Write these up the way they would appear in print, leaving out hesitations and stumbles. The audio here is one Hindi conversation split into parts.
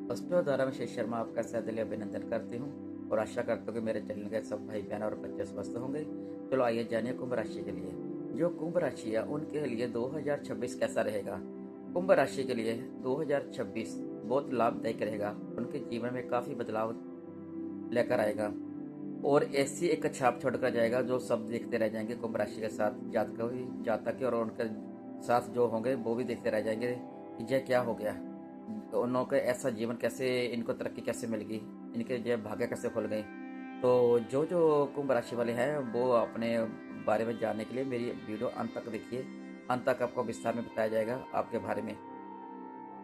दोस्तों द्वारा मैं शेष शर्मा आपका सहदिली अभिनंदन करती हूँ और आशा करता हूँ कि मेरे चैनल के सब भाई बहन और बच्चे स्वस्थ होंगे। चलो आइए जानिए कुंभ राशि के लिए। जो कुंभ राशि है उनके लिए 2026 कैसा रहेगा। कुंभ राशि के लिए 2026 बहुत लाभदायक रहेगा। उनके जीवन में काफी बदलाव लेकर आएगा और ऐसी एक छाप छोड़कर जाएगा जो सब देखते रह जाएंगे। कुंभ राशि के साथ जातक और उनके साथ जो होंगे वो भी देखते रह जाएंगे कि यह क्या हो गया, तो उन लोगों का ऐसा जीवन कैसे, इनको तरक्की कैसे मिल गई, इनके जो भाग्य कैसे खुल गए। तो जो जो कुंभ राशि वाले हैं वो अपने बारे में जानने के लिए मेरी वीडियो अंत तक देखिए। अंत तक आपको विस्तार में बताया जाएगा आपके बारे में,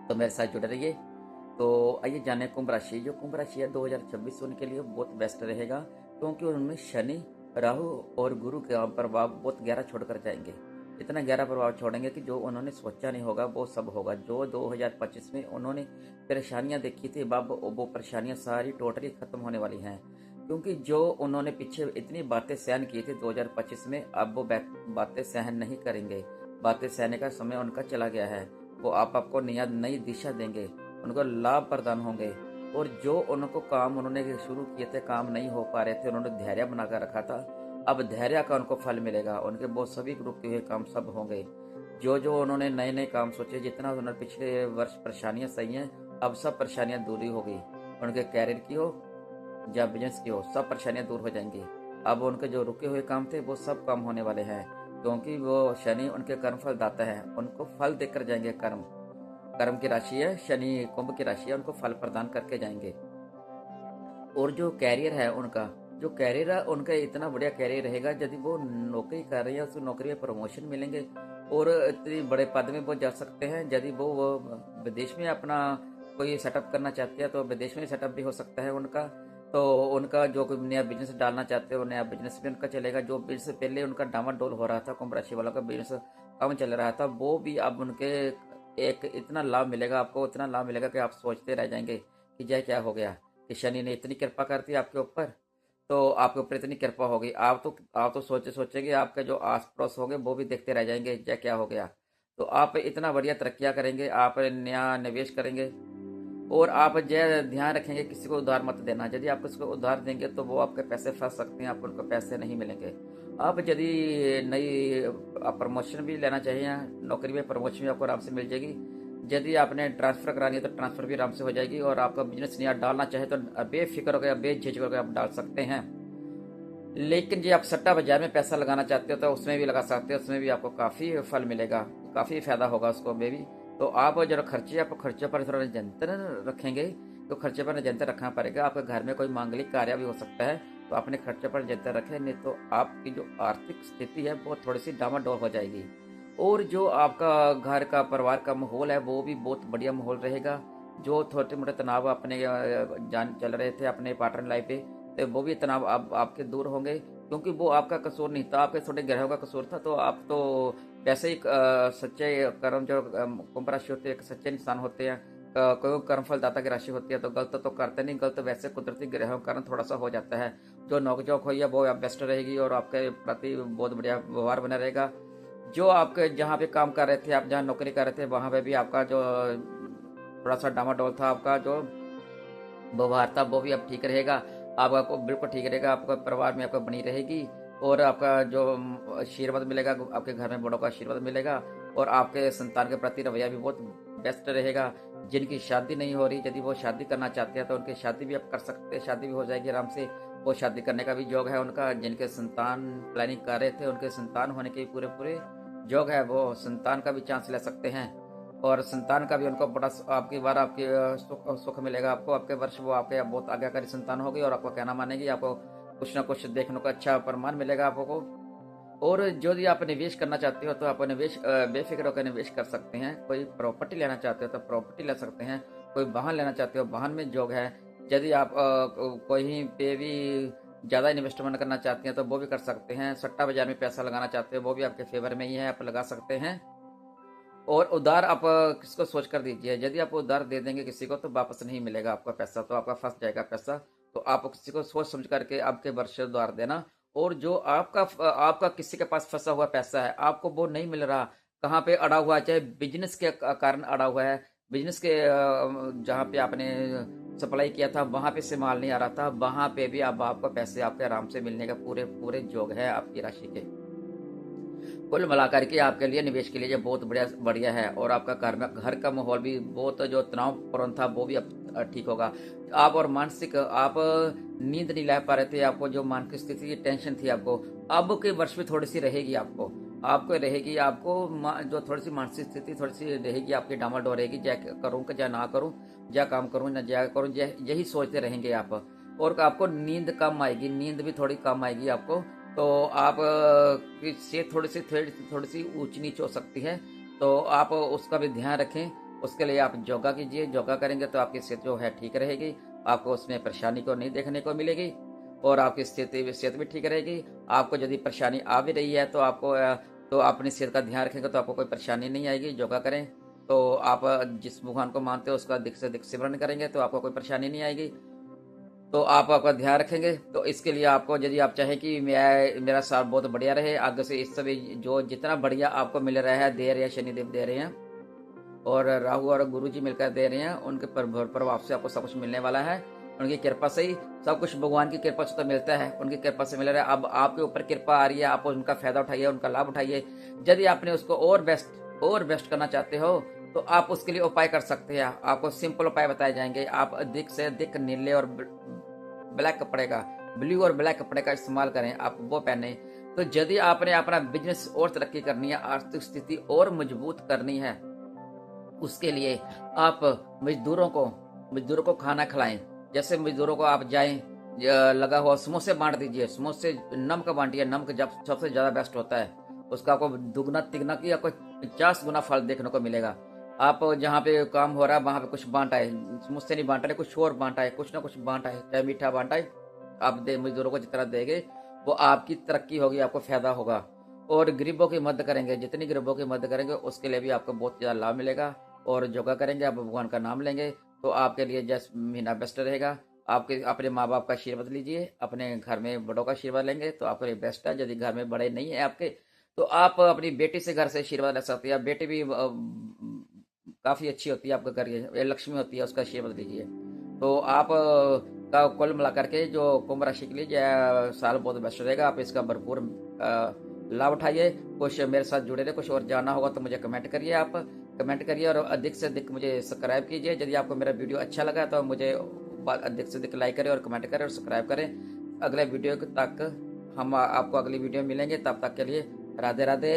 तो मेरे साथ जुड़े रहिए। तो आइए जाने कुंभ राशि। जो कुंभ राशि है 2026 उनके लिए बहुत बेस्ट रहेगा, क्योंकि उनमें शनि, राहु और गुरु का प्रभाव बहुत गहरा छोड़कर जाएंगे। इतना गहरा प्रभाव छोड़ेंगे कि जो उन्होंने सोचा नहीं होगा वो सब होगा। जो 2025 में उन्होंने परेशानियां देखी थी अब वो परेशानियां सारी टोटली खत्म होने वाली हैं, क्योंकि जो उन्होंने पीछे इतनी बातें सहन की थी 2025 में, अब वो बातें सहन नहीं करेंगे। बातें सहने का समय उनका चला गया है। वो आपको नई दिशा देंगे, उनको लाभ प्रदान होंगे। और जो उनको काम उन्होंने शुरू किए थे, काम नहीं हो पा रहे थे, उन्होंने धैर्य बनाकर रखा था, अब धैर्य का उनको फल मिलेगा। उनके बहुत सभी रुके हुए काम सब होंगे। जो जो उन्होंने नए नए काम सोचे, जितना उन्होंने पिछले वर्ष परेशानियां सही हैं, अब सब परेशानियां दूर ही होगी। उनके कैरियर की हो या बिजनेस की हो, सब परेशानियां दूर हो जाएंगी। अब उनके जो रुके हुए काम थे वो सब काम होने वाले हैं, क्योंकि वो शनि उनके कर्म फल दाता है। उनको फल देकर जाएंगे। कर्म कर्म की राशि है शनि, कुंभ की राशि है, उनको फल प्रदान करके जाएंगे। और जो कैरियर है उनका, जो कैरियर है उनका इतना बढ़िया कैरियर रहेगा। यदि वो नौकरी कर रहे हैं उसको नौकरी में प्रमोशन मिलेंगे और इतने बड़े पद में वो जा सकते हैं। यदि वो विदेश में अपना कोई सेटअप करना चाहते हैं तो विदेश में सेटअप भी हो सकता है उनका। तो उनका जो कोई नया बिजनेस डालना चाहते हैं वो नया बिजनेस भी उनका चलेगा। जो बिजनेस पहले उनका डामाडोल हो रहा था, कुंभ राशि वालों का बिजनेस कम चल रहा था, वो भी अब उनके एक इतना लाभ मिलेगा, आपको इतना लाभ मिलेगा कि आप सोचते रह जाएंगे कि जय क्या हो गया, कि शनि ने इतनी कृपा कर दी आपके ऊपर। तो आपके ऊपर इतनी कृपा होगी, आप तो सोचेंगे, आपके जो आस पड़ोस होंगे वो भी देखते रह जाएंगे जय क्या हो गया। तो आप इतना बढ़िया तरक्कियां करेंगे, आप नया निवेश करेंगे। और आप जय ध्यान रखेंगे किसी को उधार मत देना। यदि आप किसी को उधार देंगे तो वो आपके पैसे फंस सकते हैं, आपको उनको पैसे नहीं मिलेंगे। आप यदि नई प्रमोशन भी लेना चाहिए, नौकरी में प्रमोशन भी आपको आराम से मिल जाएगी। यदि आपने ट्रांसफर करानी है तो ट्रांसफर भी आराम से हो जाएगी। और आपका बिजनेस नया डालना चाहे तो बेफिक्र होकर बेझिझक होकर आप डाल सकते हैं। लेकिन जी आप सट्टा बाजार में पैसा लगाना चाहते हो तो उसमें भी लगा सकते हो, उसमें भी आपको काफ़ी फल मिलेगा, काफ़ी फायदा होगा उसको में भी। तो आप जरा आपको खर्चे पर थोड़ा नियंत्रण रखेंगे, तो खर्चे पर नियंत्रण रखना पड़ेगा। आपके घर में कोई मांगलिक कार्य भी हो सकता है, तो अपने खर्चे पर नियंत्रण रखें, नहीं तो आपकी जो आर्थिक स्थिति है वो थोड़ी सी डामाडोल हो जाएगी। और जो आपका घर का परिवार का माहौल है वो भी बहुत बढ़िया माहौल रहेगा। जो छोटे मोटे तनाव अपने जान चल रहे थे अपने पार्टनर लाइफ पे, तो वो भी तनाव आप आपके दूर होंगे, क्योंकि वो आपका कसूर नहीं था, आपके छोटे ग्रहों का कसूर था। तो आप तो वैसे ही सच्चे कर्म जो कुंभ राशि होते हैं, एक सच्चे इंसान होते हैं, कोई कर्म फल दाता की राशि होती है, तो गलत तो करते नहीं। गलत वैसे कुदरती ग्रहों के कारण थोड़ा सा हो जाता है। जो नौकझोंक हुई है वो बेस्ट रहेगी और आपके प्रति बहुत बढ़िया व्यवहार बना रहेगा। जो आपके जहाँ पे काम कर रहे थे, आप जहाँ नौकरी कर रहे थे, वहाँ पे भी आपका जो थोड़ा सा डामाडोल था, आपका जो व्यवहार था वो भी अब ठीक रहेगा। आपको बिल्कुल ठीक रहेगा, आपका परिवार में आपका बनी रहेगी। और आपका जो आशीर्वाद मिलेगा, आपके घर में बड़ों का आशीर्वाद मिलेगा। और आपके संतान के प्रति रवैया भी बहुत बेस्ट रहेगा। जिनकी शादी नहीं हो रही, यदि वो शादी करना चाहते हैं तो उनकी शादी भी आप कर सकते हैं, शादी भी हो जाएगी आराम से। वो शादी करने का भी योग है उनका। जिनके संतान प्लानिंग कर रहे थे उनके संतान होने के पूरे पूरे योग है, वो संतान का भी चांस ले सकते हैं। और संतान का भी उनको बड़ा आपकी बार आपकी सुख मिलेगा आपको। आपके वर्ष वो आपके बहुत आज्ञाकारी संतान होगी और आपको कहना मानेगी। आपको कुछ ना कुछ देखने को अच्छा प्रमाण मिलेगा आपको। और जो भी आप निवेश करना चाहते हो तो आप निवेश बेफिक्र होकर निवेश कर सकते हैं। कोई प्रॉपर्टी लेना चाहते हो तो प्रॉपर्टी ले सकते हैं। कोई वाहन लेना चाहते हो, वाहन में योग है। यदि आप कहीं पे भी ज़्यादा इन्वेस्टमेंट करना चाहते हैं तो वो भी कर सकते हैं। सट्टा बाजार में पैसा लगाना चाहते हो वो भी आपके फेवर में ही है, आप लगा सकते हैं। और उधार आप किसको सोच कर दीजिए। यदि आप उधार दे देंगे किसी को तो वापस नहीं मिलेगा आपका पैसा, तो आपका फंस जाएगा पैसा। तो आप किसी को सोच समझ करके आपके वर्ष उधार देना। और जो आपका आपका किसी के पास फंसा हुआ पैसा है, आपको वो नहीं मिल रहा, कहाँ पे अड़ा हुआ है, चाहे बिजनेस के कारण अड़ा हुआ है, बिजनेस के जहाँ पे आपने सप्लाई किया था वहाँ पे से माल नहीं आ रहा था, वहाँ पे भी अब आपको पैसे आपके आराम से मिलने का पूरे पूरे योग है आपकी राशि के। कुल मिलाकर के आपके लिए निवेश के लिए ये बहुत बढ़िया बढ़िया है, और आपका घर का माहौल भी बहुत जो तनावपूर्ण था वो भी अब ठीक होगा। आप और मानसिक आप नींद नहीं ला पा रहे थे, आपको जो मानसिक स्थिति की टेंशन थी आपको, अब के वर्ष में थोड़ी सी रहेगी आपको रहेगी, आपको जो थोड़ी सी मानसिक स्थिति थोड़ी सी रहेगी आपकी, डामाडोल रहेगी, जा करूँ या ना करूँ, जा काम करूँ ना जा करूँ, यही सोचते रहेंगे आप। और आपको नींद कम आएगी, नींद भी थोड़ी कम आएगी आपको। तो आप की सेहत थोड़ी सी ऊंच नीच हो सकती है, तो आप उसका भी ध्यान रखें। उसके लिए आप योगा कीजिए, योगा करेंगे तो आपकी सेहत जो है ठीक रहेगी, आपको उसमें परेशानी को नहीं देखने को मिलेगी, और आपकी सेहत भी ठीक रहेगी। आपको यदि परेशानी आ भी रही है तो आपको तो अपनी सेहत का ध्यान रखेंगे तो आपको कोई परेशानी नहीं आएगी। योगा करें तो आप जिस भगवान को मानते हो उसका दिख से दिख सिमरन करेंगे तो आपको कोई परेशानी नहीं आएगी। तो आप आपका ध्यान रखेंगे, तो इसके लिए आपको यदि आप चाहें कि मेरा साल बहुत बढ़िया रहे आगे से, इस समय जो जितना बढ़िया आपको मिल रहा है, दे रहे हैं, शनिदेव दे रहे हैं और राहु और गुरु जी मिलकर दे रहे हैं, उनके प्रभाव से आपको सब कुछ मिलने वाला है। उनकी कृपा से ही सब कुछ, भगवान की कृपा से तो मिलता है, उनकी कृपा से मिल रहा है। अब आपके ऊपर कृपा आ रही है, आप उनका फायदा उठाइए, उनका लाभ उठाइए। यदि आपने उसको और बेस्ट करना चाहते हो तो आप उसके लिए उपाय कर सकते हैं। आपको सिंपल उपाय बताए जाएंगे। आप अधिक से अधिक नीले और ब्लैक कपड़े का, ब्लू और ब्लैक कपड़े का इस्तेमाल करें, आप वो पहने। तो यदि आपने अपना बिजनेस और तरक्की करनी है, आर्थिक स्थिति और मजबूत करनी है, उसके लिए आप मजदूरों को खाना खिलाएं। जैसे मजदूरों को आप जाएं, लगा हुआ समोसे बांट दीजिए, समोसे नमक बांटिए, नमक जब सबसे ज्यादा बेस्ट होता है, उसका आपको दुगना तिगना की आपको 50 गुना फल देखने को मिलेगा। आप जहाँ पे काम हो रहा है वहां पे कुछ बांटा है, समोसे नहीं बांटा है, कुछ और बांटा है, कुछ ना कुछ बांटा है, चाहे मीठा बांटा है, आप दे मजदूरों को जितना देंगे वो आपकी तरक्की होगी, आपको फायदा होगा। और गरीबों की मदद करेंगे, जितनी गरीबों की मदद करेंगे उसके लिए भी आपको बहुत ज्यादा लाभ मिलेगा। और योगा करेंगे, आप भगवान का नाम लेंगे तो आपके लिए जैस महीना बेस्ट रहेगा। आपके अपने माँ बाप का आशीर्वाद लीजिए, अपने घर में बड़ों का आशीर्वाद लेंगे तो आपके लिए बेस्ट है। यदि घर में बड़े नहीं है आपके तो आप अपनी बेटी से घर से आशीर्वाद ले सकते हैं। बेटी भी काफी अच्छी होती है आपके घर की, ये लक्ष्मी होती है, उसका आशीर्वाद लीजिए। तो आप का कुल मिलाकर के जो कुंभ राशि के लिए साल बहुत बेस्ट रहेगा। आप इसका भरपूर लाभ उठाइए। कुछ मेरे साथ जुड़े रहे, कुछ और जानना होगा तो मुझे कमेंट करिए, आप कमेंट करिए और अधिक से अधिक मुझे सब्सक्राइब कीजिए। यदि आपको मेरा वीडियो अच्छा लगा तो मुझे अधिक से अधिक लाइक करें और कमेंट करें और सब्सक्राइब करें। अगले वीडियो तक हम आपको अगली वीडियो मिलेंगे, तब तक के लिए राधे राधे।